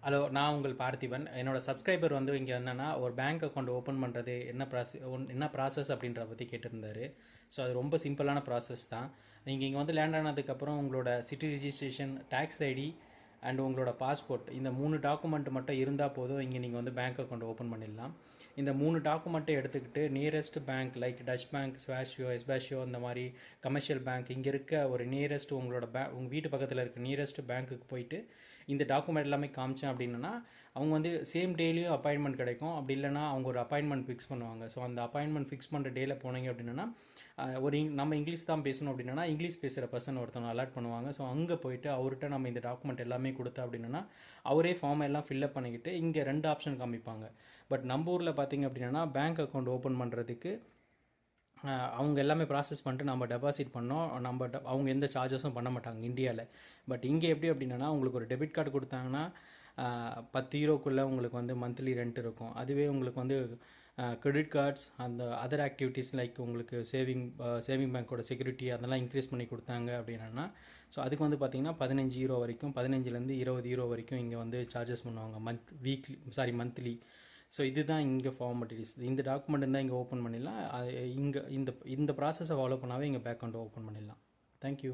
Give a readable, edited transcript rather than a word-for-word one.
Hello, நான் உங்கள் பார்த்திபன். என்னோட சப்ஸ்கிரைபர் வந்து இங்கே என்னென்னா ஒரு பேங்க் அக்கௌண்ட் ஓப்பன் பண்ணுறது என்ன ப்ராசஸ் அப்படின்றத பற்றி கேட்டிருந்தாரு. ஸோ அது ரொம்ப சிம்பிளான ப்ராசஸ் தான். நீங்கள் இங்கே வந்து லேண்ட் ஆனதுக்கப்புறம் உங்களோட city registration, tax ID and உங்களோட பாஸ்போர்ட், இந்த 3 டாக்குமெண்ட் மட்டும் இருந்தால் போதும். இங்கே நீங்கள் வந்து பேங்க் அக்கௌண்ட் ஓப்பன் பண்ணிடலாம். இந்த 3 டாக்குமெண்ட்டை எடுத்துக்கிட்டு nearest bank like Deutsche bank, ஸ்வாஷியோ, எஸ்பாஷியோ, இந்த மாதிரி கமர்ஷியல் பேங்க், இங்கே இருக்க ஒரு நியரஸ்ட் உங்களோட உங்கள் வீட்டு பக்கத்தில் இருக்க நியரஸ்ட் பேங்க்குக்கு போயிட்டு இந்த டாக்குமெண்ட் எல்லாமே காமிச்சேன் அப்படின்னா அவங்க வந்து சேம் டேலையும் அப்பாயின்மெண்ட் கிடைக்கும். அப்படி இல்லைனா அவங்க ஒரு அப்பாயின்மெண்ட் ஃபிக்ஸ் பண்ணுவாங்க. ஸோ அந்த அப்பாயின்மெண்ட் ஃபிக்ஸ் பண்ணுற டேயில் போனீங்க அப்படின்னா நம்ம இங்கிலீஷ் தான் பேசணும் அப்படின்னா இங்கிலீஷ் பேசுகிற பர்சன் ஒருத்தவங்க அலாட் பண்ணுவாங்க. ஸோ அங்கே போயிட்டு அவர்கிட்ட நம்ம இந்த டாக்குமெண்ட் எல்லாமே கொடுத்தா அப்படின்னா அவரே ஃபார்ம் எல்லாம் ஃபில்அப் பண்ணிக்கிட்டு இங்கே 2 ஆப்ஷன் காமிப்பாங்க. பட் நம்ம ஊரில் பார்த்தீங்க அப்படின்னா பேங்க் அக்கௌண்ட் ஓப்பன் பண்ணுறதுக்கு அவங்க எல்லாமே ப்ராசஸ் பண்ணிட்டு நம்ம டெபாசிட் பண்ணோம். அவங்க எந்த சார்ஜஸும் பண்ண மாட்டாங்க இந்தியாவில். பட் இங்கே எப்படி அப்படின்னா உங்களுக்கு ஒரு டெபிட் கார்டு கொடுத்தாங்கன்னா 10 யூரோக்குள்ளே உங்களுக்கு வந்து மந்த்லி ரெண்ட் இருக்கும். அதுவே உங்களுக்கு வந்து கிரெடிட் கார்ட்ஸ் அந்த அதர் ஆக்டிவிட்டீஸ் லைக் உங்களுக்கு சேவிங் பேங்க்கோட செக்யூரிட்டி அதெல்லாம் இன்க்ரீஸ் பண்ணி கொடுத்தாங்க அப்படின்னா ஸோ அதுக்கு வந்து பார்த்திங்கன்னா 15 யூரோ வரைக்கும், 15லேருந்து 20 யூரோ வரைக்கும் இங்கே வந்து சார்ஜஸ் பண்ணுவாங்க மந்த்லி. ஸோ இதுதான் இங்கே ஃபார்மாலிட்டிஸ். இந்த டாக்குமெண்ட் இருந்தால் இங்கே ஓப்பன் பண்ணிடலாம். இங்கே இந்த ப்ராசஸை ஃபாலோ பண்ணாவே இங்கே பேங்க் அக்கௌண்ட் ஓப்பன் பண்ணிடலாம். தேங்க்யூ.